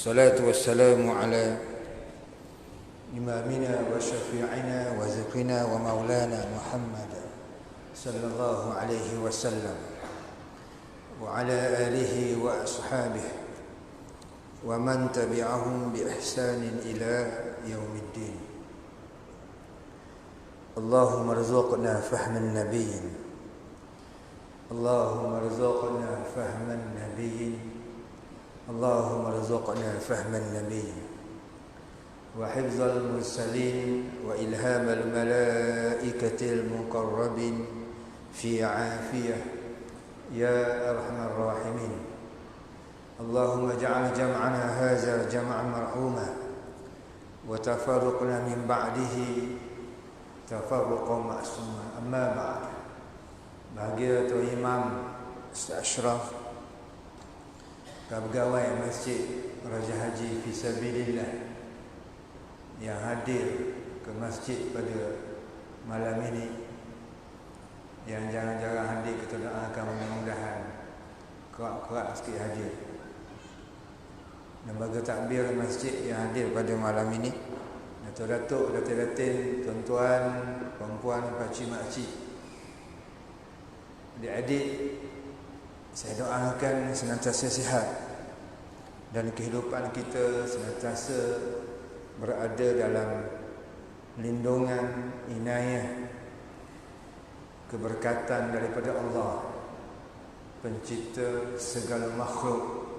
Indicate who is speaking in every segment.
Speaker 1: والصلاة والسلام على إمامنا وشفيعنا وزكنا ومولانا محمد صلى الله عليه وسلم وعلى آله وأصحابه ومن تبعهم بإحسان إلى يوم الدين. اللهم ارزقنا فهم النبي، اللهم ارزقنا فهم النبي، اللهم ارزقنا فهم النبي وحفظ المرسلين وإلهام الملائكة المقربين في عافية يا أرحم الراحمين. اللهم اجعل جمعنا هذا جمعا مرحوما وتفرقنا من بعده تفرقا معصوما. أما بعد. Bahagia Tuan Imam Ustaz Ashraf, pegawai Masjid Raja Haji Fisabilillah yang hadir ke masjid pada malam ini, yang jarang-jarang hadir, kita doakan mudah-mudahan kerap-kerap sikit hadir. Lembaga takbir masjid yang hadir pada malam ini, datuk-datuk, datin-datin, tuan-tuan, puan-puan, pakcik-makcik, adik-adik, saya doakan senantiasa sihat dan kehidupan kita senantiasa berada dalam lindungan, inayah, keberkatan daripada Allah, pencipta segala makhluk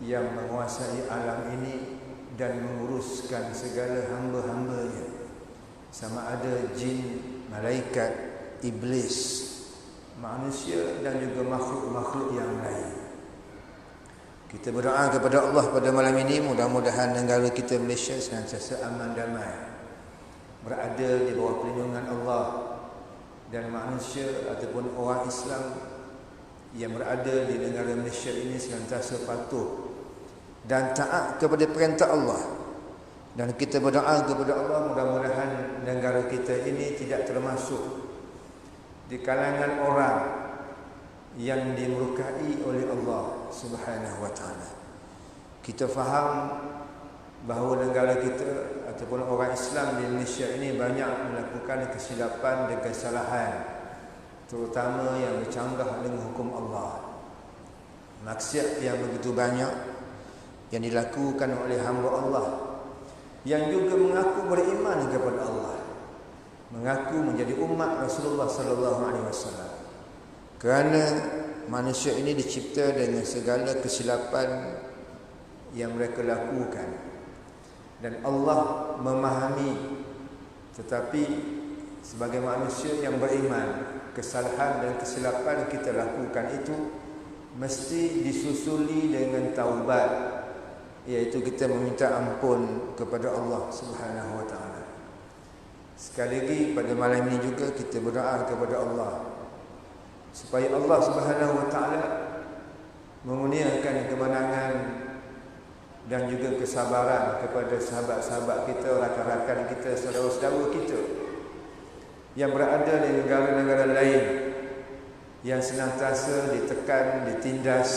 Speaker 1: yang menguasai alam ini dan menguruskan segala hamba-hambanya, sama ada jin, malaikat, iblis, manusia dan juga makhluk-makhluk yang lain. Kita berdoa kepada Allah pada malam ini, mudah-mudahan negara kita Malaysia senantiasa aman damai, berada di bawah perlindungan Allah, dan manusia ataupun orang Islam yang berada di negara Malaysia ini senantiasa patuh dan taat kepada perintah Allah. Dan kita berdoa kepada Allah, mudah-mudahan negara kita ini tidak termasuk di kalangan orang yang dimurkai oleh Allah Subhanahu wa taala. Kita faham bahawa negara kita ataupun orang Islam di Malaysia ini banyak melakukan kesilapan dan kesalahan, terutama yang bercanggah dengan hukum Allah. Maksiat yang begitu banyak yang dilakukan oleh hamba Allah yang juga mengaku beriman kepada Allah, mengaku menjadi umat Rasulullah sallallahu alaihi wasallam. Kerana manusia ini dicipta dengan segala kesilapan yang mereka lakukan, dan Allah memahami, tetapi sebagai manusia yang beriman, kesalahan dan kesilapan kita lakukan itu mesti disusuli dengan taubat, iaitu kita meminta ampun kepada Allah Subhanahu wa taala. Sekali lagi pada malam ini juga kita berdoa kepada Allah supaya Allah Subhanahu wa taala mengurniakan kemenangan dan juga kesabaran kepada sahabat-sahabat kita, rakan-rakan kita, saudara-saudara kita yang berada di negara-negara lain yang senantiasa ditekan, ditindas,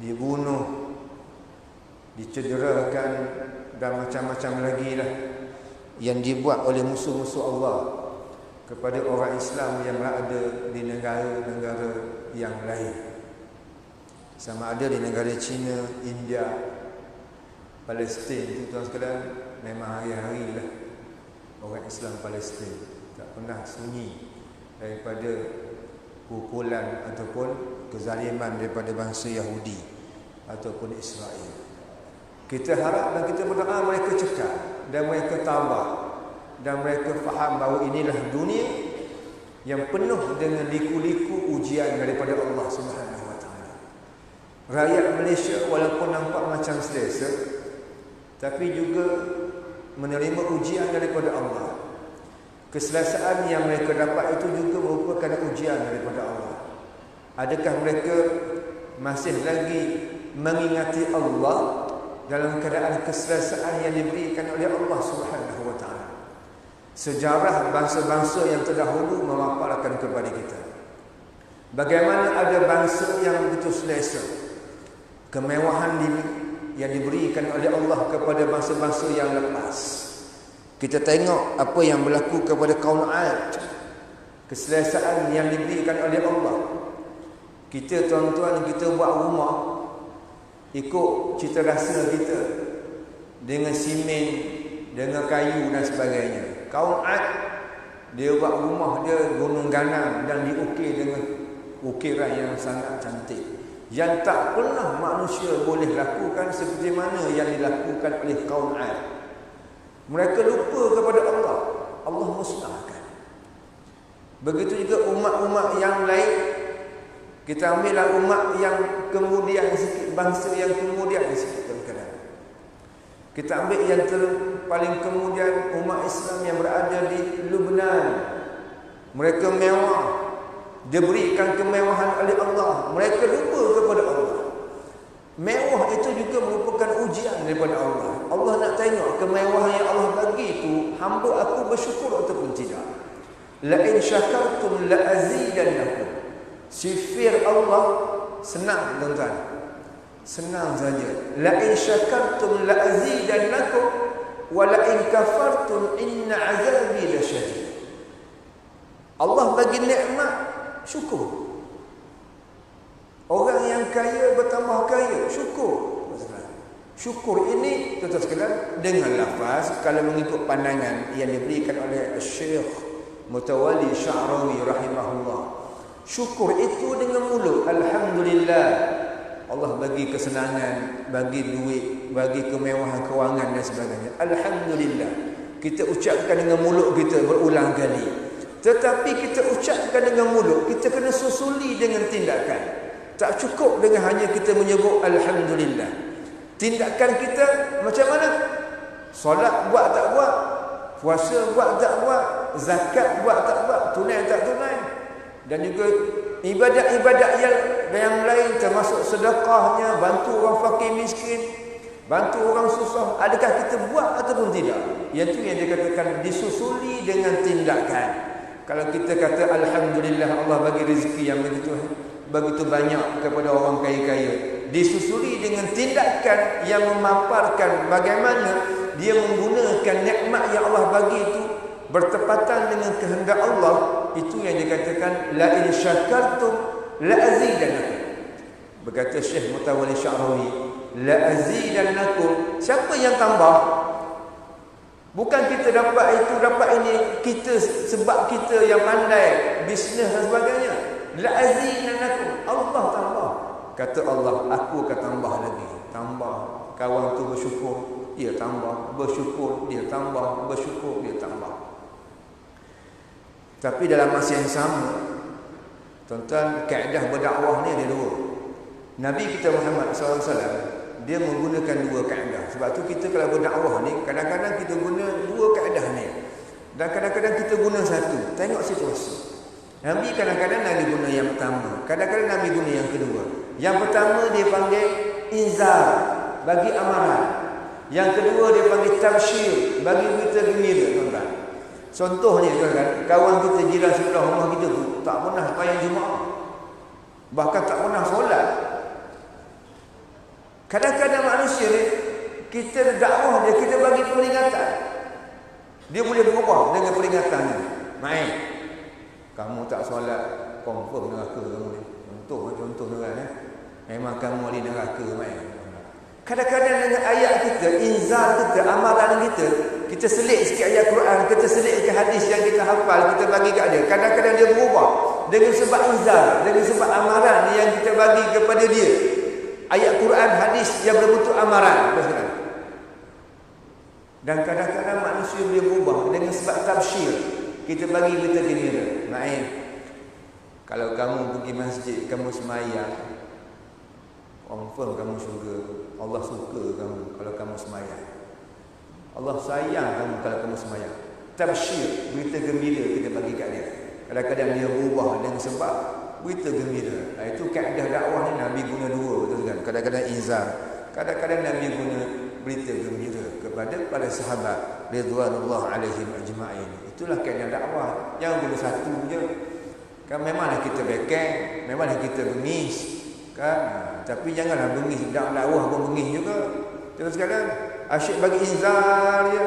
Speaker 1: dibunuh, dicederakan dan macam-macam lagi lah yang dibuat oleh musuh-musuh Allah kepada orang Islam yang berada di negara-negara yang lain, sama ada di negara China, India, Palestin. Itu tuan sekalian, memang hari-hari lah orang Islam Palestin tak pernah sunyi daripada pukulan ataupun kezaliman daripada bangsa Yahudi ataupun Israel. Kita harap dan kita berdoa mereka cekal dan mereka tabah dan mereka faham bahawa inilah dunia yang penuh dengan liku-liku ujian daripada Allah Subhanahu wa taala. Rakyat Malaysia walaupun nampak macam selesa, tapi juga menerima ujian daripada Allah. Keselesaan yang mereka dapat itu juga merupakan ujian daripada Allah. Adakah mereka masih lagi mengingati Allah dalam keadaan keselesaan yang diberikan oleh Allah Subhanahu wa taala? Sejarah bangsa-bangsa yang terdahulu memaparkan kepada kita bagaimana ada bangsa yang begitu selesa, kemewahan yang diberikan oleh Allah kepada bangsa-bangsa yang lepas. Kita tengok apa yang berlaku kepada kaum 'Ad, keselesaan yang diberikan oleh Allah. Kita tuan-tuan, kita buat rumah ikut cita rasa kita, dengan simen, dengan kayu dan sebagainya. Kaum 'Ad, dia buat rumah dia gunung ganang dan diukir dengan ukiran yang sangat cantik, yang tak pernah manusia boleh lakukan seperti mana yang dilakukan oleh kaum 'Ad. Mereka lupa kepada Allah, Allah musnahkan. Begitu juga umat-umat yang lain. Kita ambillah umat yang kemudian sikit, bangsa yang kemudian sikit kadang-kadang. Kita ambil yang paling kemudian, umat Islam yang berada di Lebanon. Mereka mewah, diberikan kemewahan oleh Allah. Mereka lupa kepada Allah. Mewah itu juga merupakan ujian daripada Allah. Allah nak tengok kemewahan yang Allah bagi itu, hamba aku bersyukur ataupun tidak. La in syakartum la azidannakum. Sifir Allah senang tuan-tuan. Senang saja. La in syakartum la azidannakum wa la in kafartum inna azabi lasyadid. Allah bagi nikmat, syukur. Orang yang kaya bertambah kaya, syukur. Syukur ini tuan-tuan sekalian dengan lafaz, kalau mengikut pandangan yang diberikan oleh Syekh Mutawalli Sya'rawi rahimahullah, syukur itu dengan mulut, alhamdulillah. Allah bagi kesenangan, bagi duit, bagi kemewahan kewangan dan sebagainya, alhamdulillah. Kita ucapkan dengan mulut kita berulang kali. Tetapi kita ucapkan dengan mulut, kita kena susuli dengan tindakan. Tak cukup dengan hanya kita menyebut alhamdulillah. Tindakan kita macam mana? Solat buat tak buat, puasa buat tak buat, zakat buat tak buat, tunai tak tunai, dan juga ibadat-ibadat yang lain termasuk sedekahnya, bantu orang fakir miskin, bantu orang susah, adakah kita buat ataupun tidak? Iaitu yang dikatakan disusuli dengan tindakan. Kalau kita kata alhamdulillah Allah bagi rezeki yang begitu banyak kepada orang kaya-kaya, disusuli dengan tindakan yang memaparkan bagaimana dia menggunakan nikmat yang Allah bagi itu bertepatan dengan kehendak Allah. Itu yang dikatakan la in syakartum la azidannakum. Berkata Syekh Mutawalli Sya'rawi, la azidannakum. Siapa yang tambah? Bukan kita dapat itu, dapat ini, kita sebab kita yang pandai bisnes dan sebagainya. La azidannakum, Allah tambah. Kata Allah, aku akan tambah lagi. Tambah. Kawan tu bersyukur, dia tambah. Bersyukur, dia tambah. Bersyukur, dia tambah. Tapi dalam masa yang sama, tuan-tuan, kaedah berdakwah ni ada dua. Nabi kita Muhammad SAW, dia menggunakan dua kaedah. Sebab tu kita kalau berdakwah ni, kadang-kadang kita guna dua kaedah ni, dan kadang-kadang kita guna satu. Tengok situasi. Nabi kadang-kadang Nabi guna yang pertama, kadang-kadang Nabi guna yang kedua. Yang pertama dia panggil inzar, bagi amaran. Yang kedua dia panggil tabsyir, bagi berita gembira, tuan-tuan. Contohnya tuan-tuan, kawan kita jiran sebelah rumah kita tu tak pernah sembahyang Jumaat, bahkan tak pernah solat. Kadang-kadang manusia ni, kita dakwah dia, kita bagi peringatan, dia boleh berubah dengan peringatannya. Main, kamu tak solat, confirm neraka kamu ni. Contoh tuan-tuan, memang kamu ahli neraka. Main. Kadang-kadang dengan ayat kita, inzal kita, amaran kita selit sikit ayat Quran, kita selit ke hadis yang kita hafal, kita bagi kat dia. Kadang-kadang dia berubah dengan sebab inzal, dengan sebab amaran yang kita bagi kepada dia. Ayat Quran, hadis yang berbentuk amaran. Dan kadang-kadang manusia boleh berubah dengan sebab tafsir. Kita bagi berita gembira. Main, kalau kamu pergi masjid, kamu semayang, confirm kamu syurga. Allah suka kamu kalau kamu semayang. Allah sayang kamu kalau kamu semayang. Tabsyir, berita gembira kita bagi kat dia. Kadang-kadang dia berubah dengan sebab berita gembira. Itu kaedah dakwah ni Nabi guna dua, betul kan? Kadang-kadang inzar, kadang-kadang Nabi guna berita gembira kepada para sahabat ridwanullah alaihim ajma'in. Itulah kaedah dakwah. Jangan guna satu je. Kan memanglah kita bekeng, memanglah kita bengis, kan? Tapi janganlah bengih, dakwah pun bengih juga. Terus sekalian asyik bagi inzar je.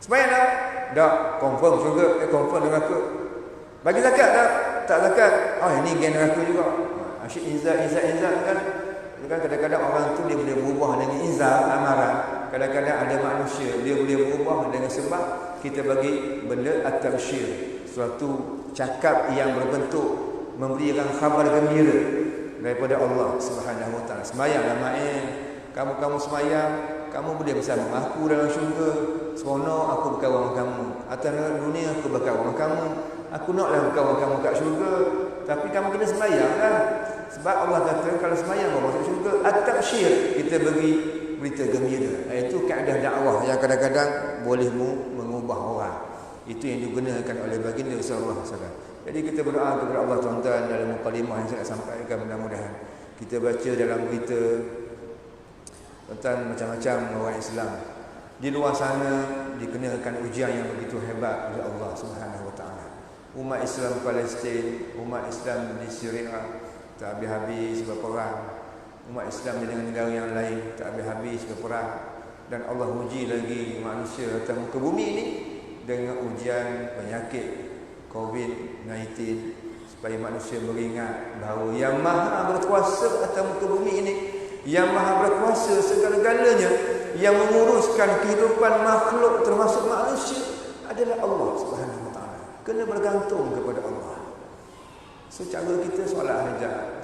Speaker 1: Sembahyang tak? Tak, confirm syurga, confirm neraka. Bagi zakat tak? Tak zakat. Ini geng neraka juga. Asyik inzar kan. Kadang-kadang orang tu dia boleh berubah dengan inzar amaran. Kadang-kadang ada manusia dia boleh berubah dengan sebab kita bagi benda at-tabsyir, suatu cakap yang berbentuk memberikan khabar gembira daripada Allah Subhanahu Wa Taala. Sembahyanglah main. Kamu sembahyang, kamu boleh bersama aku dalam syurga. Seronok aku berkawan dengan kamu. Atas dunia aku berkawan dengan kamu. Aku naklah berkawan kamu kat syurga. Tapi kamu kena sembahyanglah. Sebab Allah kata kalau sembahyang kamu masuk syurga. At-tabsyir, kita bagi berita gembira. Itu kaedah dakwah yang kadang-kadang boleh mengubah orang. Itu yang digunakan oleh baginda sallallahu alaihi wasallam. Jadi kita berdoa kepada Allah tuan-tuan dalam mukadimah yang saya sampaikan, mudah-mudahan kita baca dalam berita tentang macam-macam orang Islam di luar sana dikenakan ujian yang begitu hebat oleh Allah Subhanahu Wa Taala. Umat Islam Palestin, umat Islam di Syria tak habis-habis berperang. Umat Islam di negara yang lain tak habis-habis berperang, dan Allah uji lagi manusia atas muka bumi ini dengan ujian penyakit COVID-19 supaya manusia beringat bahawa yang maha berkuasa atas muka bumi ini, yang maha berkuasa segala-galanya, yang menguruskan kehidupan makhluk termasuk manusia adalah Allah Subhanahu Wa Taala. Kena bergantung kepada Allah. Secara kita solat hajat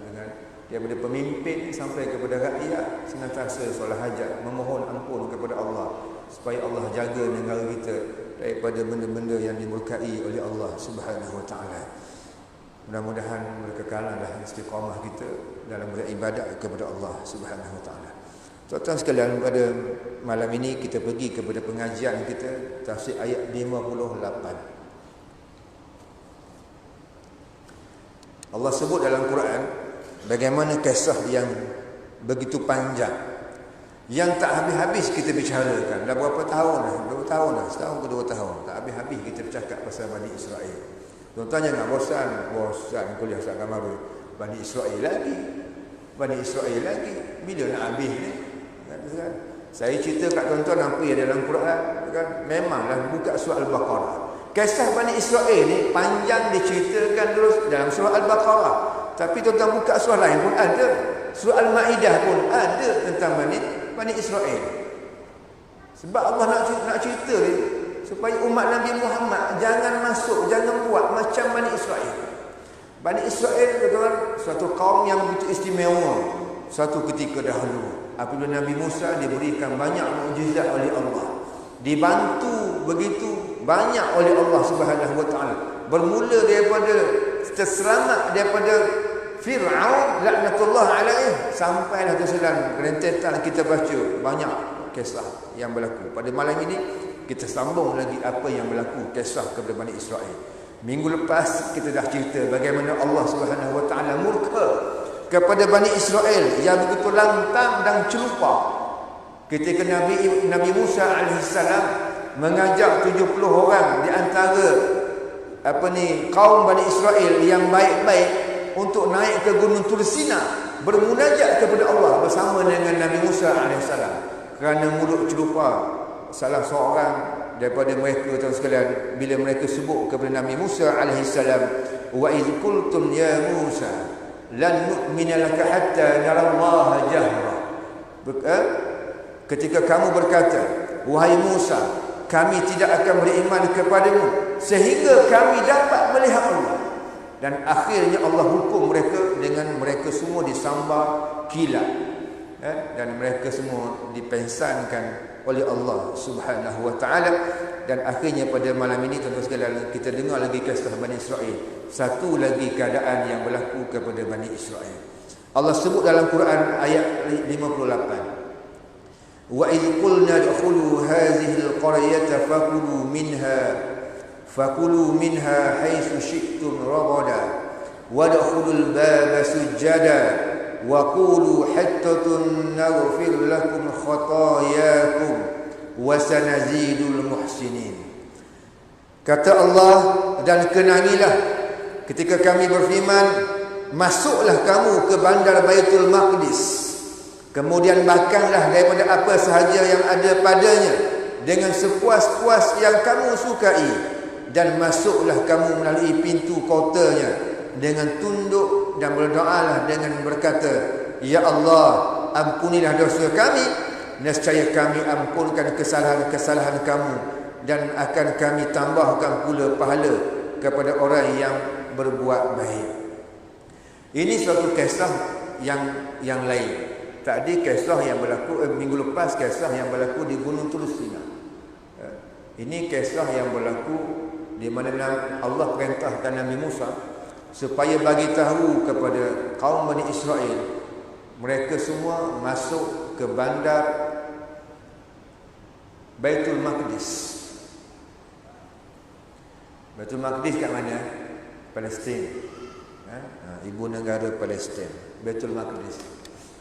Speaker 1: dengan daripada pemimpin sampai kepada rakyat senantiasa solat hajat, memohon ampun kepada Allah supaya Allah jaga negara kita daripada benda-benda yang dimurkai oleh Allah Subhanahu Wa Taala. Mudah-mudahan berkekalanlah istiqamah kita dalam beribadat kepada Allah Subhanahu Wa Taala. Tuan-tuan sekalian, pada malam ini kita pergi kepada pengajian kita tafsir ayat 58. Allah sebut dalam Quran bagaimana kisah yang begitu panjang, yang tak habis-habis kita bicarakan. Dah berapa tahun dah? Setahun ke 2 tahun. Tak habis-habis kita bercakap pasal Bani Israel. Tuan-tuan jangan bosan kuliah Ustaz Kamarul. Bani Israel lagi. Bila nak habis ni? Kan? Saya cerita kat tuan-tuan apa yang dalam Quran, kan? Memanglah buka surah Al-Baqarah. Kisah Bani Israel ni panjang diceritakan terus dalam surah Al-Baqarah. Tapi tuan-tuan buka surah lain pun ada. Surah Al-Ma'idah pun ada tentang Bani Israel. Sebab Allah nak cerita ni supaya umat Nabi Muhammad jangan buat macam Bani Israel. Bani Israel tuan-tuan, suatu kaum yang begitu istimewa suatu ketika dahulu. Apabila Nabi Musa diberikan banyak mukjizat oleh Allah, dibantu begitu banyak oleh Allah Subhanahu Wa Taala, bermula daripada terselamat daripada Fir'aun laknatullah alaih sampailah terselan rentetan kita baca banyak kisah yang berlaku. Pada malam ini kita sambung lagi apa yang berlaku kisah kepada Bani Israel. Minggu lepas kita dah cerita bagaimana Allah Subhanahu Wa Taala murka kepada Bani Israel yang begitu lantang dan celupa ketika Nabi Musa alaihissalam mengajak 70 orang di antara kaum Bani Israel yang baik-baik untuk naik ke Gunung Tursina bermunajat kepada Allah bersama dengan Nabi Musa alaihissalam. Kerana mulut celupa salah seorang daripada mereka tuan sekalian, bila mereka sebut kepada Nabi Musa alaihissalam, wa iz qultum ya Musa lan nu'mina laka hatta narallaha jahra. Ketika kamu berkata, wahai Musa, kami tidak akan beriman kepadamu sehingga kami dapat melihat Allah. Dan akhirnya Allah hukum mereka dengan mereka semua disambar kilat, dan mereka semua dipensankan oleh Allah Subhanahu Wa Taala. Dan akhirnya pada malam ini tuan-tuan sekalian, kita dengar lagi kisah Bani Israel. Satu lagi keadaan yang berlaku kepada Bani Israel. Allah sebut dalam Quran ayat 58. Wa idh qulna adkhulu hadhihi al-qaryata fakulu minha haitsu syi'tum ragada wadkhulul baba sujada wa qulu hattatun naghfir lakum khatayakum wa sanazidul muhsinin. Kata Allah, dan kenangilah ketika kami berfirman, masuklah kamu ke bandar Baitul Maqdis, kemudian makanlah daripada apa sahaja yang ada padanya dengan sepuas-puas yang kamu sukai, dan masuklah kamu melalui pintu kotanya dengan tunduk dan berdoalah dengan berkata, ya Allah, ampunilah dosa kami, nescaya kami ampunkan kesalahan-kesalahan kamu, dan akan kami tambahkan pula pahala kepada orang yang berbuat baik. Ini suatu kisah yang lain. Tadi kisah yang berlaku minggu lepas, kisah yang berlaku di Gunung Tursina. Ini kisah yang berlaku di mana Allah perintahkan Nabi Musa supaya bagi tahu kepada kaum Bani Israel, mereka semua masuk ke bandar Baitul Maqdis. Baitul Maqdis kat mana? Palestin. Ibu negara Palestin, Baitul Maqdis.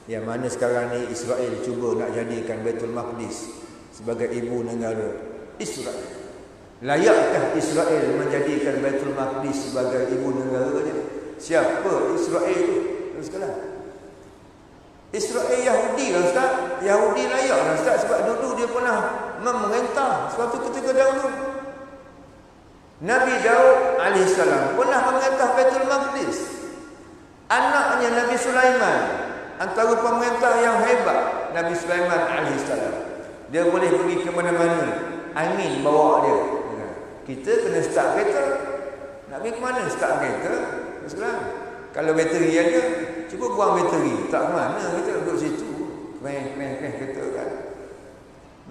Speaker 1: Yang mana sekarang ni Israel cuba nak jadikan Baitul Maqdis sebagai ibu negara Israel. Layakkah Israel menjadikan Baitul Maqdis sebagai ibu negaranya? Siapa Israel itu? Sekarang Israel Yahudi lah Ustaz. Yahudi layak lah Ustaz, sebab dulu dia pernah memerintah suatu ketika dahulu. Nabi Daud AS pernah memerintah Baitul Maqdis. Anaknya Nabi Sulaiman, antara pemerintah yang hebat, Nabi Sulaiman AS. Dia boleh pergi ke mana-mana, angin bawa dia. Kita kena start kereta. Nak pergi ke mana start kereta? Sekarang kalau bateri ada, cuba buang bateri, tak mana kita duduk situ. Kreh kereta kan.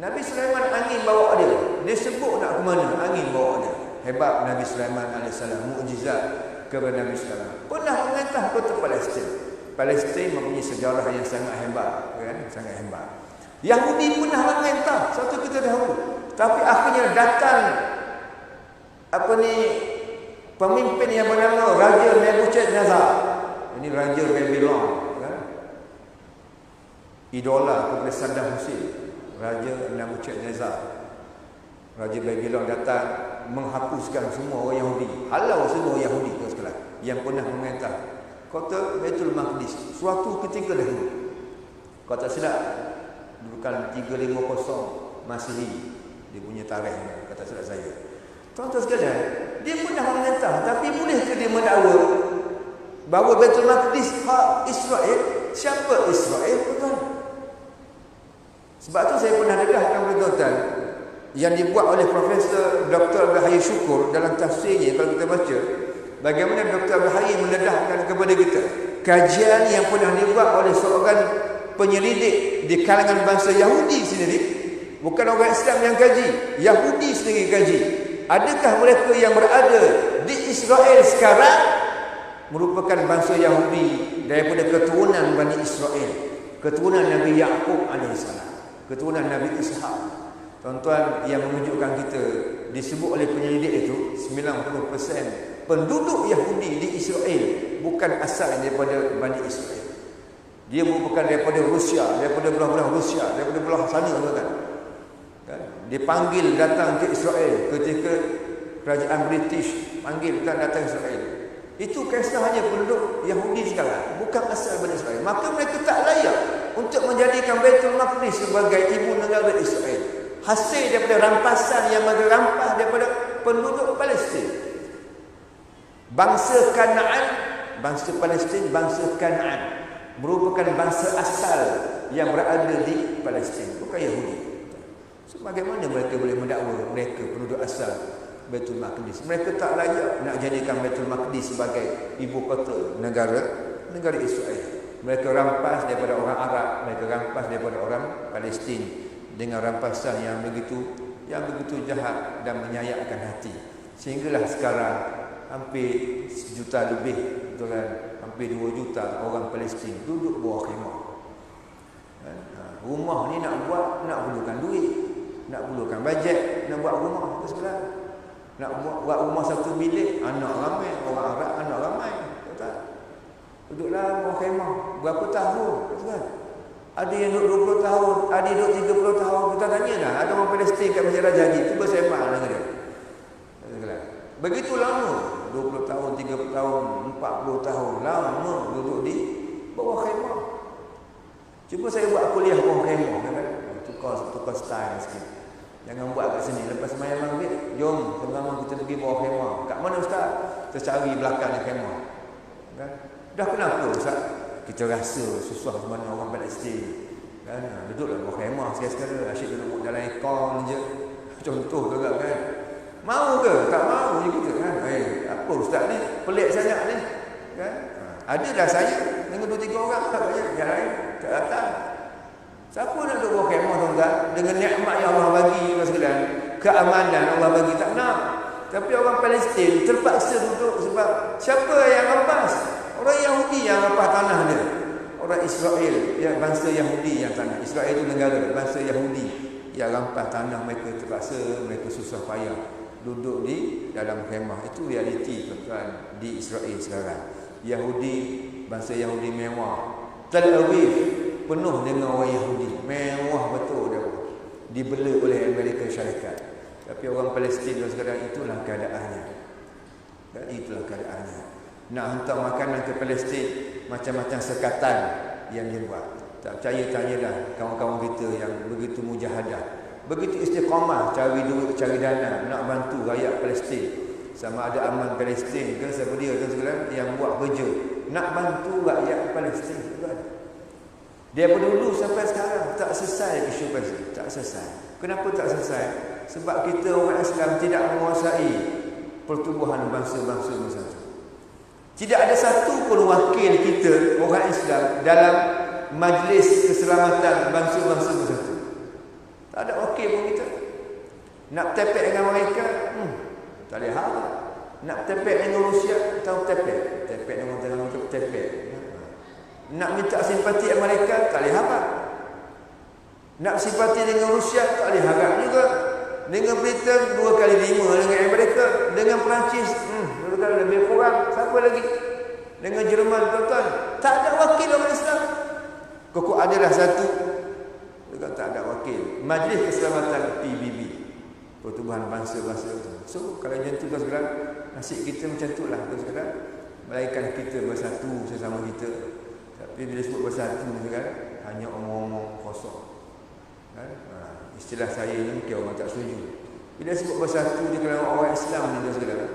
Speaker 1: Nabi Sulaiman angin bawa dia. Dia sebut nak ke mana, angin bawa dia. Hebat Nabi Sulaiman AS, mukjizat kepada Nabi Sulaiman. Pernah memerintah kota Palestin. Palestin mempunyai sejarah yang sangat hebat, kan? Sangat hebat. Yahudi pernah memerintah satu ketika dahulu, tapi akhirnya datang pemimpin yang bernama Raja Nebuchadnezzar. Ini Raja Babylon, kan? Idola kepada Saddam Hussein. Raja Nebuchadnezzar, Raja Babylon datang menghapuskan semua orang Yahudi, halau semua Yahudi sekalian yang pernah memerintah kota Baitul Maqdis suatu ketika dahulu. Kalau tak silap, bukan 350 Masihi dia punya tarikh, kata silap saya. Tuan-tuan sekalian, dia pernah memerintah, tapi bolehkah dia mendakwa bahawa Baitul Maqdis hak Israel? Siapa Israel, tuan? Sebab tu saya pernah dedahkan kepada tuan yang dibuat oleh Profesor Dr. Bahaya Syukur dalam tafsirnya. Kalau kita baca bagaimana Dr. Bahaya mendedahkan kepada kita kajian yang pernah dibuat oleh seorang penyelidik di kalangan bangsa Yahudi sendiri, bukan orang Islam yang kaji, Yahudi sendiri kaji. Adakah mereka yang berada di Israel sekarang merupakan bangsa Yahudi daripada keturunan Bani Israel, keturunan Nabi Yaqub AS, keturunan Nabi Ishaq? Tuan-tuan, yang menunjukkan kita, disebut oleh penyelidik itu 90% penduduk Yahudi di Israel bukan asal daripada Bani Israel. Dia merupakan daripada Rusia, daripada belah-belah Rusia, daripada belah sana, kan? Dipanggil datang ke Israel ketika kerajaan British panggil datang Israel. Itu kisah hanya penduduk Yahudi sekarang, bukan asal Bani Israel. Maka mereka tak layak untuk menjadikan Baitul Maqdis sebagai ibu negara Israel. Hasil daripada rampasan yang mereka rampas daripada penduduk Palestin. Bangsa Kanaan, bangsa Palestin, bangsa Kanaan merupakan bangsa asal yang berada di Palestin, bukan Yahudi. So, bagaimana mereka boleh mendakwa mereka penduduk asal Baitul Maqdis? Mereka tak layak nak jadikan Baitul Maqdis sebagai ibu kota negara Israel. Mereka rampas daripada orang Arab, mereka rampas daripada orang Palestin dengan rampasan yang begitu jahat dan menyayatkan hati. Sehinggalah sekarang hampir 1 juta lebih, betul kan? Hampir 2 juta orang Palestin duduk bawah khemah. Rumah ni nak buat, nak perlukan duit, nak perlukan bajet, nak buat rumah sekarang. Nak buat rumah 1 bilik, anak ramai, orang Arab anak ramai, betul tak? Duduklah bawah khemah berapa tahun, betul kan? Ada yang duduk 20 tahun, ada yang duduk 30 tahun. Kita tanyalah, ada orang Palestin kat Masjid Raja Haji, cuba sembang dengan dia. Begitu lama 20 tahun, 30 tahun, 40 tahun. Lama duduk di bawah khemah. Cuba saya buat kuliah bawah khemah. Kan? Tukar style sikit. Jangan buat kat sini. Lepas semayang maghrib, jom sama-sama kita pergi bawah khemah. Kat mana Ustaz? Kita cari belakang khemah. Kan? Dah kenapa Ustaz? Kita rasa susah mana orang Palestin. Kan? Duduklah bawah khemah sekali-sekala. Asyik duduk dalam aircon je. Contoh tu kan. Mau ke? Tak mau je kita kan. Apa Ustaz ni? Pelik sangat ni. Kan? Ada dah saya dengan 2-3 orang tak banyak. Yang lain tak datang. Siapa nak duduk bawah khemah tuan-tuan? Dengan nikmat yang Allah bagi sekalian, keamanan Allah bagi, tak nak. Tapi orang Palestin terpaksa duduk sebab siapa yang rampas? Orang Yahudi yang rampas tanah dia. Orang Israel, ya, bangsa Yahudi yang tanah. Israel itu negara, bangsa Yahudi yang rampas tanah mereka, terpaksa mereka susah payah duduk di dalam khemah. Itu realiti tuan-tuan di Israel sekarang. Yahudi, bangsa Yahudi mewah. Tel Aviv penuh dengan orang Yahudi, mewah betul dia. Dibela oleh Amerika Syarikat. Tapi orang Palestin sekarang itulah keadaannya. Dan itulah keadaannya. Nak hantar makanan ke Palestin, macam-macam sekatan yang dia buat. Tak percaya, tanyalah kawan-kawan kita yang begitu mujahadah, begitu istiqamah cari duit, cari dana nak bantu rakyat Palestin. Sama ada Aman Palestin ke siapa dia tuan-tuan yang buat kerja nak bantu rakyat Palestin. Dia dulu sampai sekarang tak selesai isu Palestin, tak selesai. Kenapa tak selesai? Sebab kita orang Islam tidak menguasai pertubuhan bangsa-bangsa bersatu. Tidak ada satu pun wakil kita orang Islam dalam Majlis Keselamatan Bangsa-Bangsa Bersatu. Tak ada wakil pun kita. Nak tepek dengan mereka, tak boleh harap. Nak tepek dengan Rusia, tahu tepek. Tepek dengan tengah untuk tepek. Nak minta simpati mereka, tak boleh harap. Nak simpati dengan Rusia, tak boleh harap juga. Dengan Britain 2 kali 5 dengan Amerika. Dengan Perancis, 2 kali lebih kurang. Siapa lagi? Dengan Jerman, tuan-tuan. Tak ada wakil orang Islam. Kok adalah satu, juga tak ada wakil. Majlis Keselamatan PBB, Pertubuhan Bangsa-Bangsa. So, kalau macam tu tuan-tuan, nasib kita macam tu lah tuan-tuan. Melainkan kita bersatu sesama kita. Tapi bila sebut bersatu kan, hanya omong-omong kosong. Kan? Istilah saya ni mungkin orang tak setuju. Bila sebut bersatu di kalangan orang Islam ni tuan-tuan,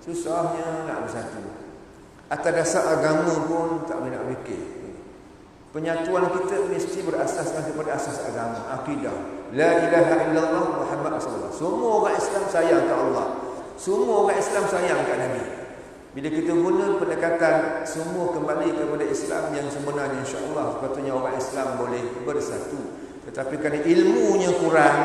Speaker 1: susahnya nak bersatu. Atas dasar agama pun tak boleh nak fikir. Penyatuan kita mesti berasaskan kepada asas agama, akidah. La ilaha illallah Muhammad Rasulullah. Semua orang Islam sayang ke Allah. Semua orang Islam sayang ke Nabi. Bila kita guna pendekatan semua kembali kepada Islam yang sebenarnya, insya-Allah sepatutnya orang Islam boleh bersatu. Tetapi kerana ilmunya kurang,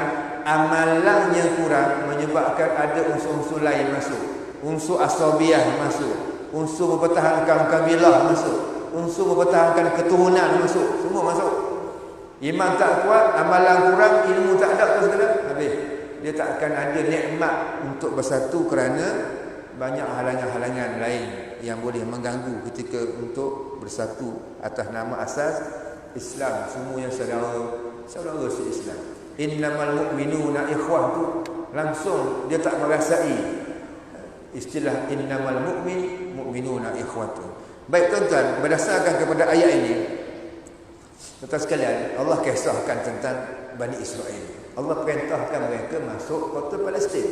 Speaker 1: amalannya kurang, menyebabkan ada unsur-unsur lain masuk. Unsur asabiah masuk, unsur mempertahankan kabilah masuk, unsur mempertahankan keturunan masuk, semua masuk. Iman tak kuat, amalan kurang, ilmu tak ada, terus kena habis. Dia tak akan ada nikmat untuk bersatu kerana banyak halangan-halangan lain yang boleh mengganggu ketika untuk bersatu atas nama asas Islam. Semua yang saudara se-Islam. Innamal mu'minuna ikhwah tu langsung dia tak merasai istilah innamal mu'minuna ikhwatun. Baik tuan-tuan, berdasarkan kepada ayat ini, tuan-tuan sekalian, Allah kisahkan tentang Bani Israel. Allah perintahkan mereka masuk kota Palestin,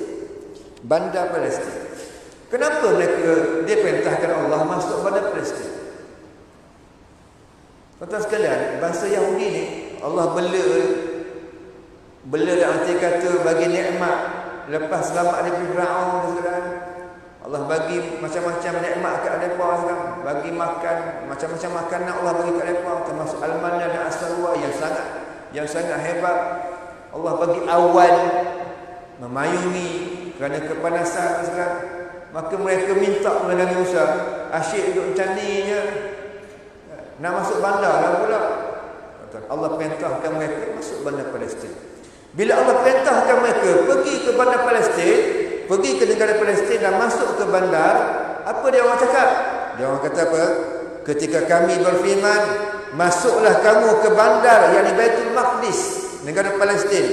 Speaker 1: bandar Palestin. Kenapa mereka dia perintahkan Allah masuk bandar Palestin? Tuan-tuan sekalian, bangsa Yahudi ni Allah bela dan arti kata bagi nikmat lepas selamat dari Firaun sekalian. Allah bagi macam-macam nikmat kat mereka sekarang, bagi makan macam-macam makanan Allah bagi kat mereka, termasuk al-manna dan as-salwa yang sangat hebat. Allah bagi awan memayungi kerana kepanasan sekarang. Maka mereka minta kepada Nabi Musa, asyik duduk macam ni je, nak masuk bandar lah pula. Allah perintahkan mereka masuk bandar Palestin. Bila Allah perintahkan mereka pergi ke bandar Palestin, pergi ke negara Palestin dan masuk ke bandar, apa dia orang cakap? Dia orang kata apa? Ketika kami berfirman, masuklah kamu ke bandar, yakni Baitul Maqdis, negara Palestin.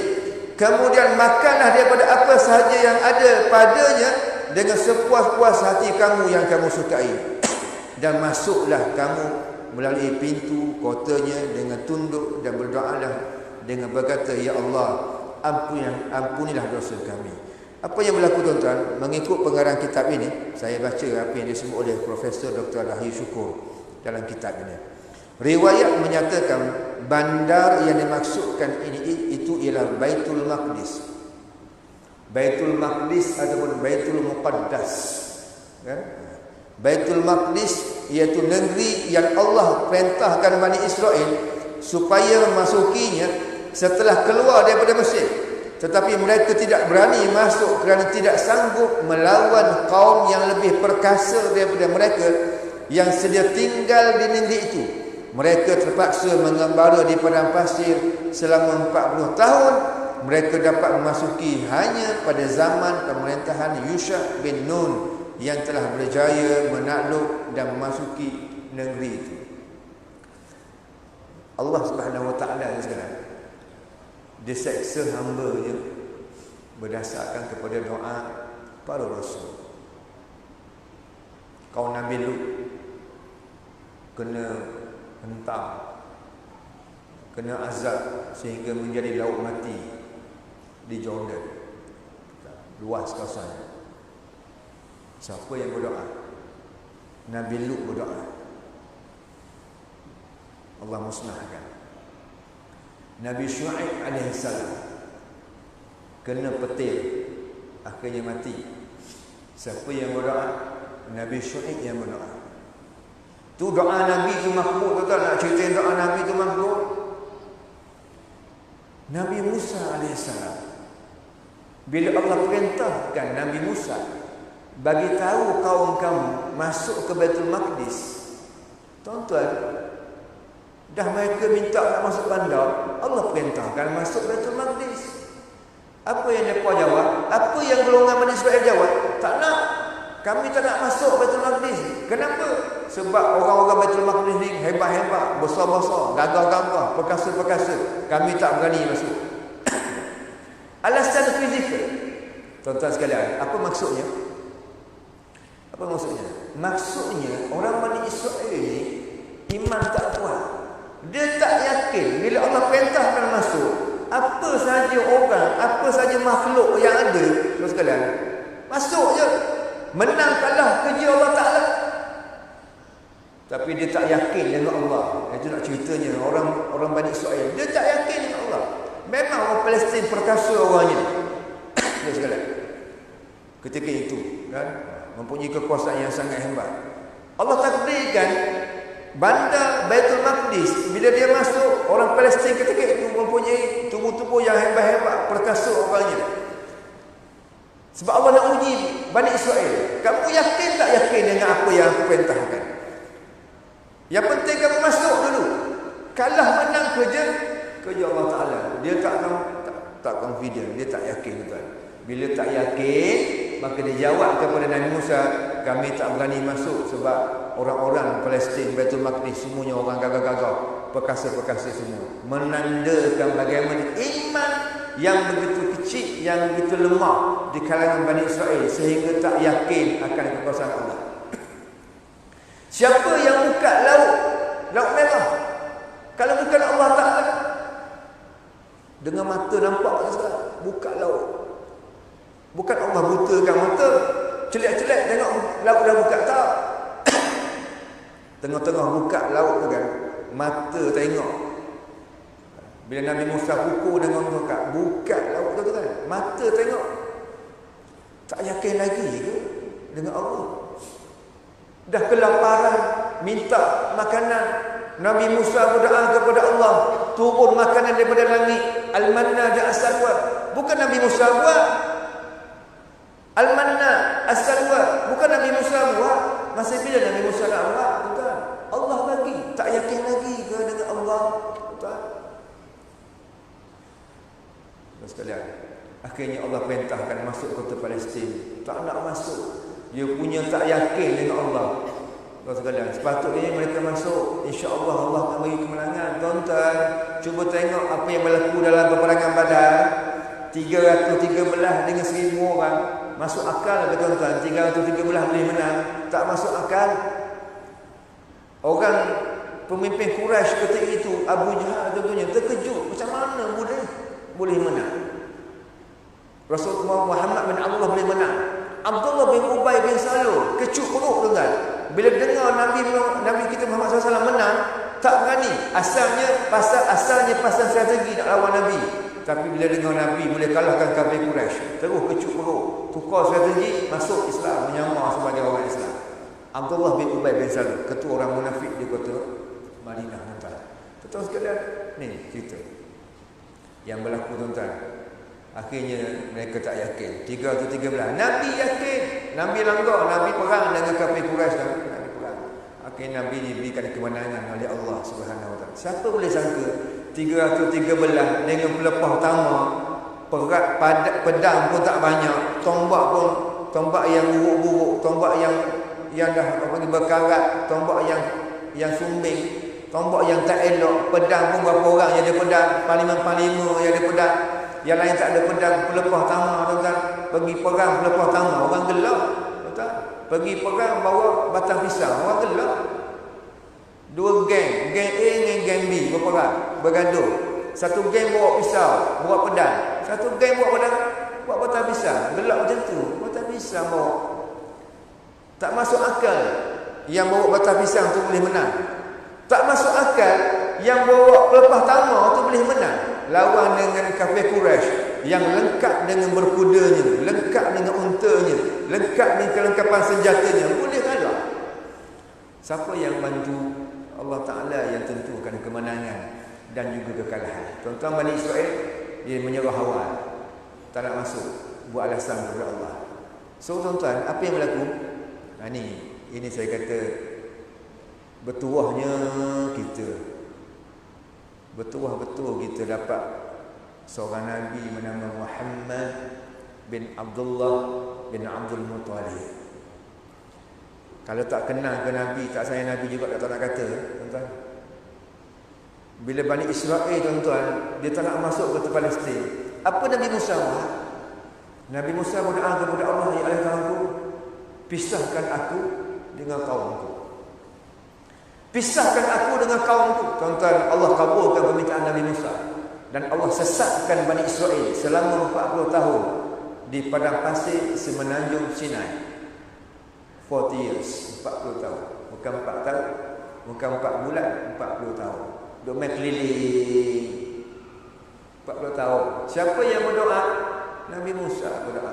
Speaker 1: Kemudian makanlah daripada apa sahaja yang ada padanya, dengan sepuas-puas hati kamu yang kamu sukai. Dan masuklah kamu melalui pintu kotanya dengan tunduk dan berdoalah dengan berkata, ya Allah, ampunilah dosa kami. Apa yang berlaku tuan-tuan? Mengikut pengarang kitab ini, saya baca apa yang disebut oleh Profesor Dr. Rahim Syukur dalam kitab ini. Riwayat menyatakan bandar yang dimaksudkan ini itu ialah Baitul Maqdis. Baitul Maqdis ataupun Baitul Muqaddas, kan? Baitul Maqdis iaitu negeri yang Allah perintahkan Bani Israel supaya memasukinya setelah keluar daripada Mesir. Tetapi mereka tidak berani masuk kerana tidak sanggup melawan kaum yang lebih perkasa daripada mereka yang sedia tinggal di negeri itu. Mereka terpaksa mengembara di padang pasir selama 40 tahun. Mereka dapat memasuki hanya pada zaman pemerintahan Yusha bin Nun yang telah berjaya menakluk dan memasuki negeri itu. Allah Subhanahu wa taala sekarang dia seksa hamba-Nya berdasarkan kepada doa para rasul. Kaum Nabi Lut kena hentam, kena azab sehingga menjadi laut mati di Jordan, luas kawasannya. Siapa yang berdoa? Nabi Lut berdoa, Allah musnahkan. Nabi Syuaib alaihissalam kena petir, akhirnya mati. Siapa yang berdoa? Nabi Syuaib yang berdoa. Tu doa Nabi tu makbul, tuan-tuan. Nak ceritain doa Nabi tu makbul. Nabi Musa alaihissalam, bila Allah perintahkan Nabi Musa bagi tahu kaum kamu masuk ke Baitul Maqdis, tuan-tuan, dah mereka minta nak masuk bandar, Allah perintahkan masuk Baitul Maqdis. Apa yang mereka jawab? Apa yang golongan Bani Israel jawab? Tak nak. Kami tak nak masuk Baitul Maqdis. Kenapa? Sebab orang-orang Baitul Maqdis ni hebat-hebat, besar-besar, gagah-gagah, perkasa-perkasa. Kami tak berani masuk. Alasan fizikal. Tuan-tuan sekalian, apa maksudnya? Apa maksudnya? Maksudnya orang Bani Israel ni iman tak kuat. Dia tak yakin bila Allah perintahkan masuk, apa saja orang, apa saja makhluk yang ada, tuan sekalian, masuk je. Menang kalah kerja Allah Ta'ala. Tapi dia tak yakin dengan Allah. Itu nak ceritanya orang Bani Israel, dia tak yakin dengan Allah. Memang orang Palestin perkasa orangnya. Tuan sekalian, ketika itu kan, mempunyai kekuasaan yang sangat hebat. Allah takdirkan bandar Baitul Maqdis, bila dia masuk, orang Palestin ketika itu mempunyai tubuh-tubuh yang hebat-hebat, perkasa orangnya. Sebab Allah nak uji Bani Israel. Kamu yakin tak yakin dengan apa yang aku perintahkan? Yang penting kamu masuk dulu. Kalah menang kerja Allah Ta'ala. Dia tak confident, dia tak yakin, tuan. Bila tak yakin, maka dia jawab kepada Nabi Musa, kami tak berani masuk sebab orang-orang Palestin Baitul Maqdis semuanya orang gagah-gagah, perkasa-perkasa semua. Menandakan bagaimana iman yang begitu kecil, yang begitu lemah di kalangan Bani Israel sehingga tak yakin akan kekuasaan Allah. Siapa yang buka laut merah? Kalau bukan Allah Ta'ala. Dengan mata nampak saja, buka laut. Bukan Allah butakan mata, celik-celik tengok laut dah buka, tak. Tengah-tengah buka laut tu kan, mata tengok. Bila Nabi Musa pukul dengan buka laut tu kan, mata tengok. Tak yakin lagi ke dengan Allah? Dah kelaparan, minta makanan. Nabi Musa berdoa kepada Allah, turun makanan daripada langit, al-manna dan as-salwa. Bukan Nabi Musa buat. Al-manna, as-salwa, bukan Nabi Musa buat. Masa bila Nabi Musa nak buat? Bukan. Allah bagi. Tak yakin lagi ke dengan Allah? Bukan. Sekalian, akhirnya Allah perintahkan masuk kota Palestin. Tak nak masuk. Dia punya tak yakin dengan Allah. Tuan sekalian, sepatutnya mereka masuk, insya-Allah Allah akan bagi kemenangan. Tuan-tuan, cuba tengok apa yang berlaku dalam peperangan Badar. 313 dengan 1000 orang. Masuk akal ke tuan-tuan 313 boleh menang? Tak masuk akal. Orang pemimpin Quraisy ketika itu, Abu Jahal tentunya terkejut, macam mana boleh menang? Rasulullah Muhammad bin Abdullah boleh menang. Abdullah bin Ubay bin Salul kecut perut tuan-tuan. Bila dengar Nabi kita Muhammad SAW menang, tak berani. Asalnya pasal strategi nak lawan Nabi. Tapi bila dengar Nabi boleh kalahkan kafir Quraisy, terus kecut perut, tukar strategi, masuk Islam, menyamar sebagai orang Islam. Abdullah bin Ubay bin Salul, ketua orang munafik di kota Madinah, tuan-tuan. Tuan-tuan sekalian, ni cerita yang berlaku, tuan-tuan. Akhirnya mereka tak yakin. 313. Nabi yakin. Nabi langgar. Nabi perang dengan kafir Quraisy. Nabi perang. Akhirnya Nabi diberikan kemenangan oleh Allah Subhanahu Wa Taala. Siapa boleh sangka 313 dengan pelepah utama, pedang pun tak banyak, tombak yang buruk-buruk, tombak yang dah berkarat, tombak yang sumbing, tombak yang tak elok, pedang pun berapa orang yang ada pedang, panglima yang ada pedang. Yang lain tak ada pedang, pelepah tama, tuan-tuan. Pergi perang pelepah tama, orang gelap, tuan-tuan. Pergi perang bawa batang pisau, orang gelap. Dua geng A dengan geng B berperang, bergaduh. Satu geng bawa pisau, bawa pedang. Satu geng bawa batang pisau. Gelap macam tu, batang pisau bawa. Tak masuk akal yang bawa batang pisau tu boleh menang. Tak masuk akal yang bawa pelepah tama tu boleh menang. Lawan dengan kafir Quraisy yang lengkap dengan berkudanya, lengkap dengan untanya, lengkap dengan kelengkapan senjatanya, boleh kalah. Siapa yang bantu? Allah Ta'ala yang tentukan kemenangan dan juga kekalahan. Tuan-tuan, Bani Israel dia menyerah awal, tak nak masuk, buat alasan kepada Allah. So tuan-tuan, apa yang berlaku? Ini saya kata bertuahnya kita, betul-betul kita dapat seorang Nabi bernama Muhammad bin Abdullah bin Abdul Muttalib. Kalau tak kenal ke Nabi, tak sayang Nabi juga tak nak kata, tuan-tuan. Bila Bani Israel, tuan-tuan, dia tak nak masuk ke Palestin, apa Nabi Musa buat? Nabi Musa berdoa kepada Allah, ya Allah Tuhanku, pisahkan aku dengan kaumku. Pisahkan aku dengan kaumku. Tuan-tuan, Allah kabulkan permintaan Nabi Musa. Dan Allah sesatkan Bani Israel selama 40 tahun di padang pasir semenanjung Sinai. 40 years, 40 tahun. Bukan 4 tahun, bukan 4 bulan, 40 tahun. Duk main keliling 40 tahun. Siapa yang berdoa? Nabi Musa berdoa.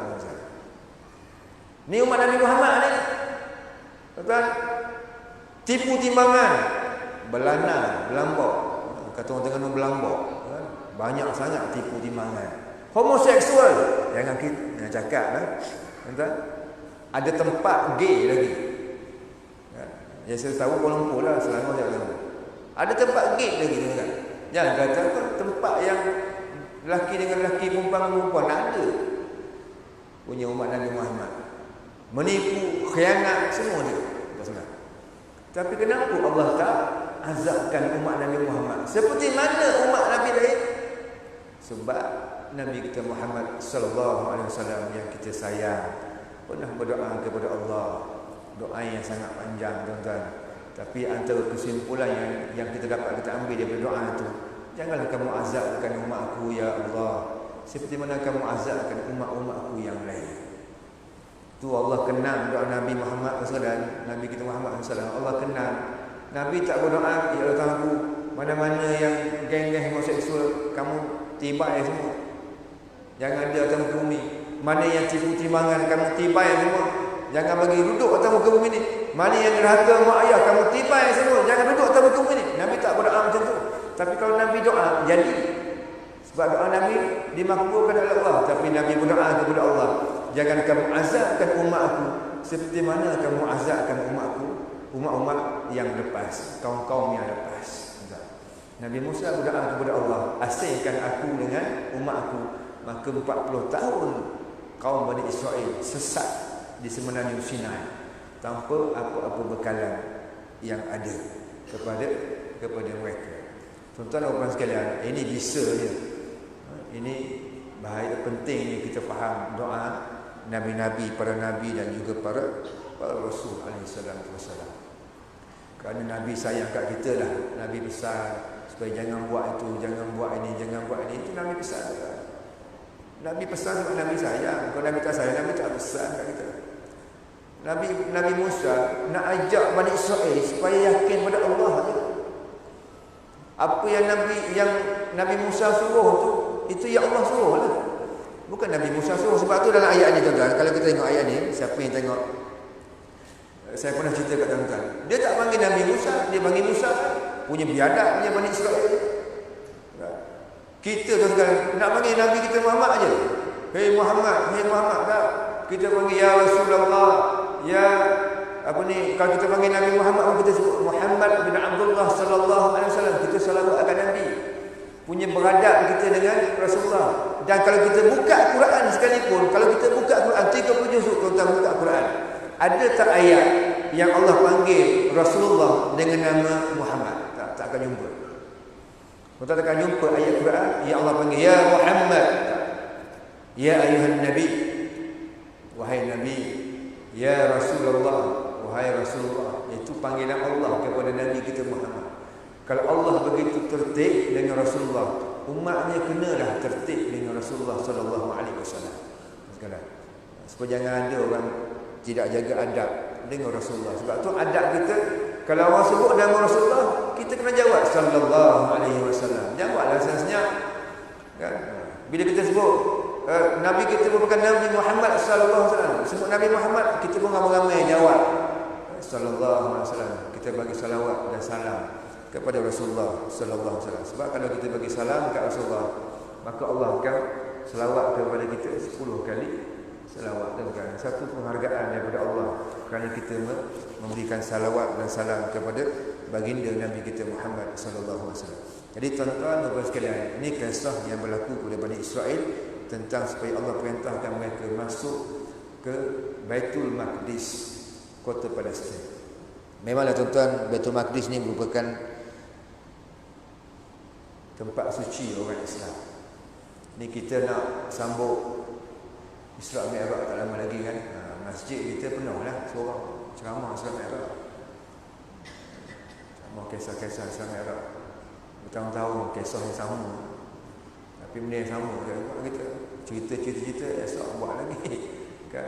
Speaker 1: Ni umat Nabi Muhammad ni, tuan-tuan. Tipu timbangan, belana, belambok. Kata orang Terengganu belambok. Banyak sangat tipu timbangan. Homoseksual, jangan kita cakap lah, tuan-tuan. Ada tempat gay lagi. Yang saya tahu Kuala Lumpur lah, Selangor saya tahu. Ada tempat gay lagi, tuan-tuan. Jangan kata apa, tempat yang lelaki dengan lelaki, perempuan dengan perempuan, ada. Punya umat Nabi Muhammad. Menipu, khianat, semua dia. Tapi kenapa Allah tak azabkan umat Nabi Muhammad seperti mana umat Nabi lain? Sebab Nabi kita Muhammad sallallahu alaihi wasallam yang kita sayang pernah berdoa kepada Allah, doa yang sangat panjang, tuan-tuan. Tapi antara kesimpulan yang kita dapat kita ambil daripada doa itu, janganlah kamu azabkan umat aku ya Allah seperti mana kamu azabkan umat-umatku yang lain. Tu Allah kenal doa Nabi Muhammad SAW, Nabi kita Muhammad SAW. Allah kenal. Nabi tak berdoa, ya Allah Tuhanku, mana-mana yang geng-geng homoseksual, kamu tibai semua. Jangan ada atas muka bumi. Mana yang tipu timbangan, kamu tibai semua. Jangan bagi duduk atas muka bumi ni. Mana yang derhaka mak ayah, kamu tibai semua. Jangan duduk atas muka bumi ni. Nabi tak berdoa macam tu. Tapi kalau Nabi doa, jadi. Sebab doa Nabi dimakbulkan oleh Allah. Tapi Nabi berdoa kepada Allah, jangan kamu azabkan umat aku seperti mana kamu azabkan umatku, umat-umat yang lepas, kaum-kaum yang lepas. Nabi Musa berdoa kepada Allah, asingkan aku dengan umat aku. Maka 40 tahun kaum Bani Israel sesat di semenanjung Sinai tanpa apa-apa bekalan yang ada kepada mereka. Tuan-tuan dan puan sekalian, ini bisa dia. Ini bahaya pentingnya kita faham doa nabi-nabi, para nabi dan juga para rasul alaihi wasallam. Kerana Nabi sayang kat kita lah. Nabi pesan supaya jangan buat itu, jangan buat ini, jangan buat ini. Itu Nabi pesan. Nabi pesan sebab Nabi sayang. Kalau Nabi tak sayang, Nabi tak pesan kat kita. Nabi Musa nak ajak Bani Israel supaya yakin pada Allah je. Apa yang Nabi Musa suruh tu, itu yang Allah suruh lah. Bukan Nabi Musa suruh. Sebab tu dalam ayat ni tuan-tuan, kalau kita tengok ayat ni, siapa yang tengok, saya pernah cerita kat tuan-tuan, dia tak panggil Nabi Musa, dia panggil Musa punya biadab punya Bani Israel. Kita tuan-tuan nak panggil Nabi kita Muhammad aja. Hei Muhammad, tak. Kita panggil ya Rasulullah, ya apa ni, kalau kita panggil Nabi Muhammad, kita sebut Muhammad bin Abdullah sallallahu alaihi wasallam. Kita salawat akan Nabi. Punya beradab kita dengan Rasulullah. Dan kalau kita buka Quran sekalipun, kalau kita buka Quran 30 juzuk, tuan-tuan buka Quran, ada tak ayat yang Allah panggil Rasulullah dengan nama Muhammad? Tak akan jumpa. Tuan-tuan akan jumpa ayat Quran yang Allah panggil ya Muhammad, ya ayuhan Nabi, wahai Nabi, ya Rasulullah, wahai Rasulullah. Itu panggilan Allah kepada Nabi kita Muhammad. Kalau Allah begitu tertib dengan Rasulullah, umatnya kenalah tertib dengan Rasulullah sallallahu alaihi wasallam. Sekarang supaya jangan ada orang tidak jaga adab dengan Rasulullah. Sebab tu adab kita, kalau orang sebut nama Rasulullah, kita kena jawab sallallahu alaihi wasallam. Jawablah senyap. Kan? Bila kita sebut Nabi kita merupakan Nabi Muhammad sallallahu alaihi wasallam, sebut Nabi Muhammad, kita pun ramai-ramai jawab sallallahu alaihi wasallam. Kita bagi salawat dan salam kepada Rasulullah sallallahu alaihi wasallam. Sebab kalau kita bagi salam kepada Rasulullah, maka Allah akan selawat kepada kita 10 kali selawat. Dan bukan satu penghargaan daripada Allah kerana kita memberikan salawat dan salam kepada baginda Nabi kita Muhammad sallallahu alaihi wasallam. Jadi tuan-tuan dan puan sekalian, ini kisah yang berlaku pada Bani Israel tentang supaya Allah perintahkan mereka masuk ke Baitul Maqdis, kota Palestin. Memanglah tuan-tuan, Baitul Maqdis ni merupakan tempat suci orang Islam. Ni kita nak sambut Isra Mi'raj tak lama lagi kan. Masjid kita penuh lah seorang ceramah Isra Mi'raj. Ceramah kisah-kisah Isra Mi'raj. Bertahun-tahun kisah yang sama. Tapi benda yang sama kita cerita-cerita esok buat lagi. Kan?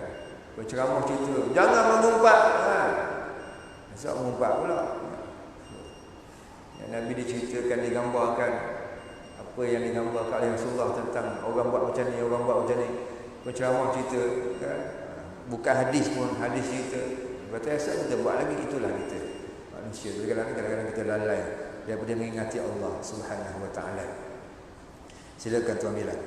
Speaker 1: Berceramah cerita. Jangan mengumpat. Esok mengumpat pula. Yang Nabi diceritakan, digambarkan apa yang digambarkan oleh Rasulullah tentang orang buat macam ni, orang buat macam ni. Berceramah cerita kan? Bukan hadis pun, hadis cerita. Berarti esok kita buat lagi. Itulah kita manusia. Kadang-kadang kita lalai daripada mengingati Allah Subhanahu wa ta'ala. Silakan Tuan Bilal.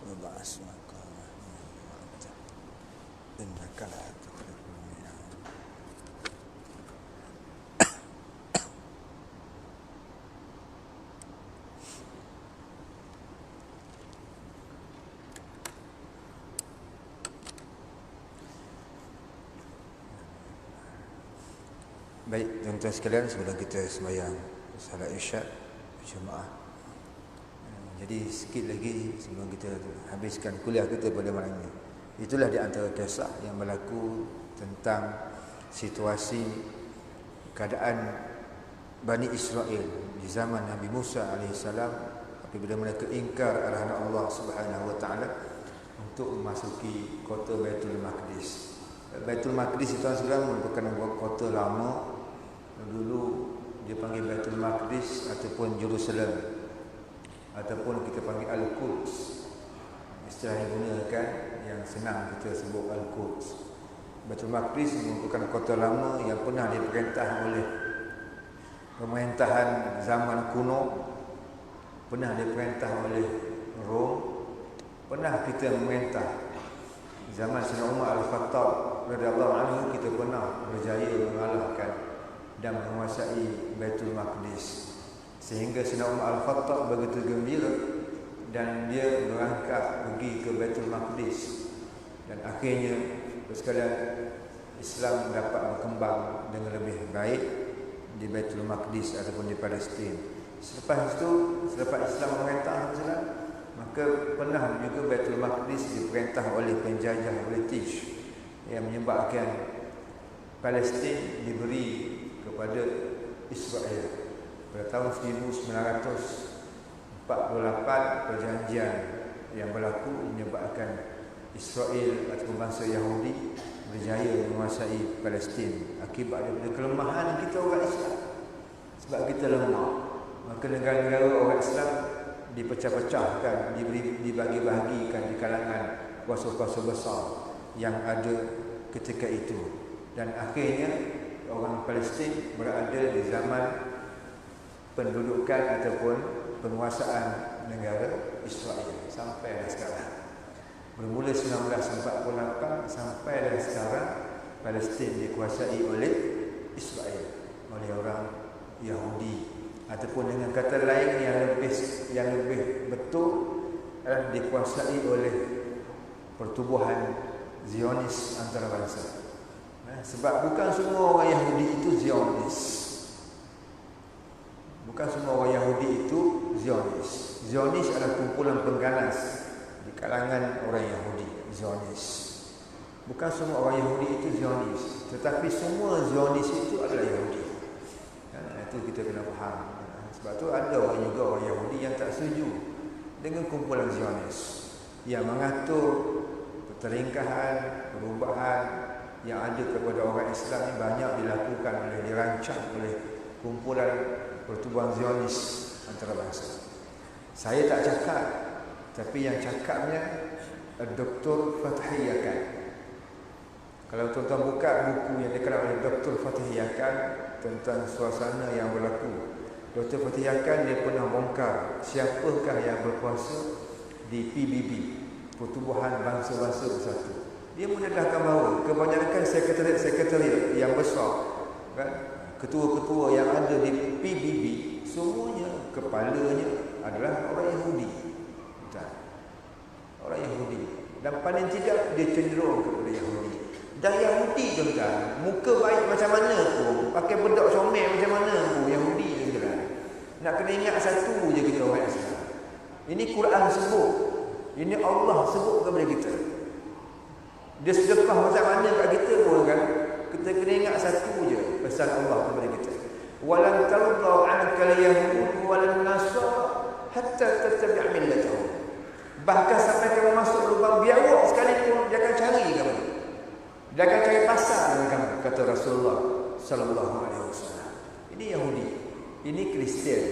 Speaker 1: وبعثناك إنك لا تخلف الميعاد. Baik, tuan-tuan sekalian, sebelum kita sembahyang salat Isyak berjemaah, jadi sikit lagi sebelum kita habiskan kuliah kita pada malam ini, itulah di antara kisah yang berlaku tentang situasi keadaan Bani Israel di zaman Nabi Musa AS apabila mereka ingkar arahan Allah Subhanahu Wa Taala untuk memasuki kota Baitul Maqdis. Baitul Maqdis itu sebenarnya merupakan kota lama. Dulu dia panggil Baitul Maqdis ataupun Jerusalem, ataupun kita panggil Al-Quds. Istilah yang digunakan yang senang kita sebut Al-Quds. Baitul Maqdis merupakan kota lama yang pernah diperintah oleh pemerintahan zaman kuno, pernah diperintah oleh Rom, pernah kita memerintah zaman Sayyidina Umar Al-Khattab radhiyallahu anhu, kita pernah berjaya mengalahkan dan menguasai Baitul Maqdis. Sehingga Sayyidina Umar Al-Khattab begitu gembira dan dia berangkat pergi ke Baitul Maqdis, dan akhirnya sekalian Islam dapat berkembang dengan lebih baik di Baitul Maqdis ataupun di Palestin. Selepas itu, selepas Islam memerintah Islam, maka pernah juga Baitul Maqdis diperintah oleh penjajah British yang menyebabkan Palestin diberi kepada Israel. Pada tahun 1948 perjanjian yang berlaku menyebabkan Israel ataupun bangsa Yahudi berjaya menguasai Palestin. Akibat daripada kelemahan kita orang Islam, sebab kita lemah, maka negara-negara orang Islam dipecah-pecahkan, dibagi-bahagikan di kalangan kuasa-kuasa besar yang ada ketika itu, dan akhirnya orang Palestin berada di zaman pendudukan ataupun penguasaan negara Israel sampai sekarang. Bermula 1948 sampai dan sekarang Palestin dikuasai oleh Israel, oleh orang Yahudi, ataupun dengan kata lain yang lebih betul adalah dikuasai oleh pertubuhan Zionis antarabangsa. Sebab bukan semua orang Yahudi itu Zionis. Bukan semua orang Yahudi itu Zionis. Zionis adalah kumpulan pengganas di kalangan orang Yahudi, Zionis. Bukan semua orang Yahudi itu Zionis, tetapi semua Zionis itu adalah Yahudi. Itu kita kena faham. Sebab tu ada orang juga orang Yahudi yang tak setuju dengan kumpulan Zionis yang mengatur pertelingkahan, perubahan yang ada kepada orang Islam ini banyak dilakukan oleh, dirancang oleh kumpulan pertubuhan Zionis antarabangsa. Saya tak cakap, tapi yang cakapnya Dr. Fathiyah Khan. Kalau tuan-tuan buka buku yang dikarang oleh Dr. Fatih Yakan tentang suasana yang berlaku, Dr. Fatih Yakan dia pernah bongkar siapakah yang berkuasa di PBB, Pertubuhan Bangsa-Bangsa Bersatu. Dia mendedahkan bahawa kebanyakan sekretariat yang besar, kan, ketua-ketua yang ada di PBB, semuanya kepalanya adalah orang Yahudi. Orang Yahudi. Dan paling tidak dia cenderung kepada Yahudi. Dan Yahudi tuan-tuan, muka baik macam mana pun, pakai bedak comel macam mana pun, Yahudi tuan-tuan. Nak kena ingat satu je kita orang Islam. Ini Quran sebut. Ini Allah sebut kepada kita. Dia sedekah macam mana kat kita pun kan, kita kena ingat satu je pesan Allah kepada kita. Walan tarda 'anka al-yahud walan nasara hatta tattabi' millatahum. Bahkan sampai kamu masuk lubang biawak sekalipun, dia akan cari kamu. Dia akan cari pasal dengan kamu, kata Rasulullah sallallahu alaihi wasallam. Ini Yahudi, ini Kristian,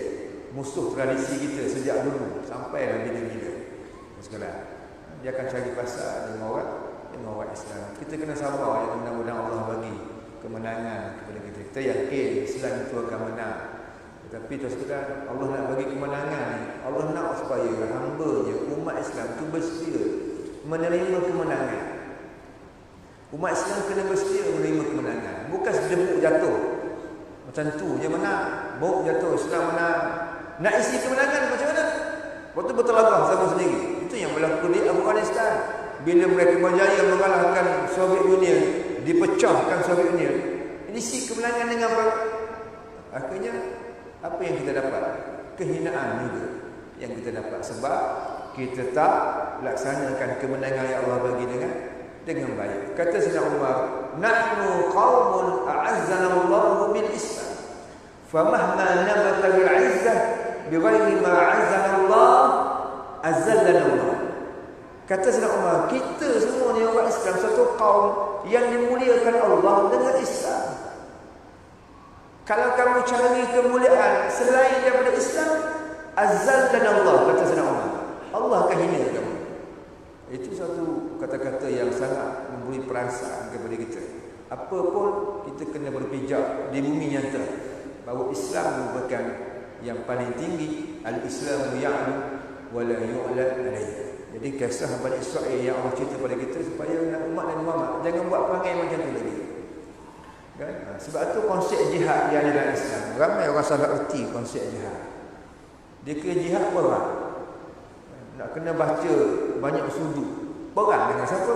Speaker 1: musuh tradisi kita sejak dulu sampai lah bila-bila. Sekarang dia akan cari pasal dengan orang Islam. Kita kena sabar, ya, mudah-mudahan Allah bagi kemenangan kepada kita. Kita yakin Islam itu akan menang. Tetapi terus terang Allah nak bagi kemenangan ni, Allah nak supaya hamba-Nya umat Islam tu bersedia menerima kemenangan. Umat Islam kena bersedia menerima kemenangan. Bukan sedebuk jatuh macam tu je menang, buk jatuh Islam menang. Nak isi kemenangan macam mana? Waktu bertelagah sama sendiri. Itu yang berlaku di Afghanistan. Bila mereka berjaya mengalahkan Soviet Union, dipecahkan Soviet Union, ini isi kemenangan dengan apa? Akhirnya apa yang kita dapat? Kehinaan juga yang kita dapat sebab kita tak laksanakan kemenangan yang Allah bagi dengan baik. Kata Sayyidina Umar, nahnu qaumun a'azzana Allah bil Islam, famahma nabata bil 'izzah bighairi ma 'azzana Allah azzallana Allah. Kata Sayyidina Umar, kita semua ni orang Islam, satu kaum yang dimuliakan Allah dengan Islam. Kalau kamu cari kemuliaan selain daripada Islam, azzallana Allah, kata Sayyidina Umar, Allah akan hina kamu. Itu satu kata-kata yang sangat memberi perasaan kepada kita. Apa pun kita kena berpijak di bumi nyata bahawa Islam merupakan yang paling tinggi. Al-Islamu ya'lu wa la yu'la alayhi. Jadi kisah Bani Israel yang Allah cerita pada kita supaya umat Nabi Muhammad jangan buat perangai macam tu lagi. Kan? Sebab tu konsep jihad yang ada dalam Islam, ramai orang salah erti konsep jihad. Dia kira jihad perang. Nak kena baca banyak sudut. Perang dengan siapa?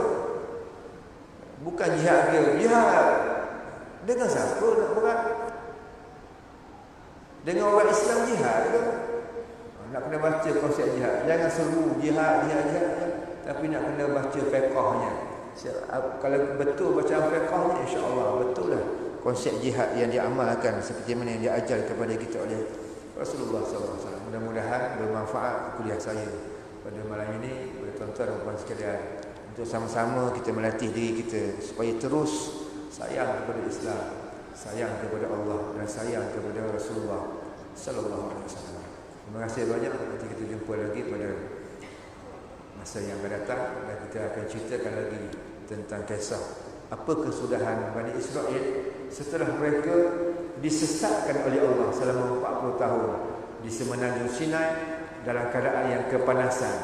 Speaker 1: Bukan jihad dia. Jihad dengan siapa nak perang? Dengan orang Islam jihad ke? Nak kena baca konsep jihad. Jangan seru jihad. Tapi nak kena baca fiqahnya. Kalau betul baca fiqahnya, insya-Allah betul lah konsep jihad yang diamalkan seperti mana yang diajar kepada kita oleh Rasulullah SAW. Mudah-mudahan bermanfaat kuliah saya pada malam ini kepada tuan-tuan dan puan sekalian, untuk sama-sama kita melatih diri kita supaya terus sayang kepada Islam, sayang kepada Allah dan sayang kepada Rasulullah sallallahu alaihi wasallam. Terima kasih banyak. Nanti kita jumpa lagi pada masa yang akan datang dan kita akan ceritakan lagi tentang kisah apa kesudahan Bani Israel setelah mereka disesatkan oleh Allah selama 40 tahun di semenanjung Sinai dalam keadaan yang kepanasan,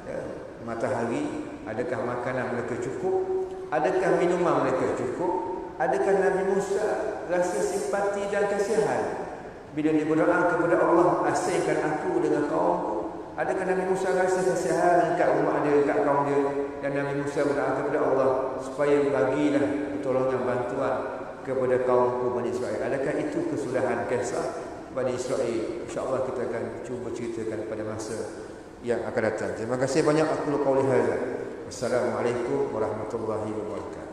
Speaker 1: ya, matahari. Adakah makanan mereka cukup? Adakah minuman mereka cukup? Adakah Nabi Musa rasa simpati dan kasihan bila dia berdoa kepada Allah, asingkan aku dengan kaumku? Adakah Nabi Musa rasa kasihan kat umat dia, kat kaum dia? Dan Nabi Musa berdoa kepada Allah supaya bagilah pertolongan bantuan kepada kaumku Bani Israel. Adakah itu kesudahan kisah Bani Israel? InsyaAllah kita akan cuba ceritakan pada masa yang akan datang. Terima kasih banyak. Aku qauli hadza. Wassalamualaikum warahmatullahi wabarakatuh.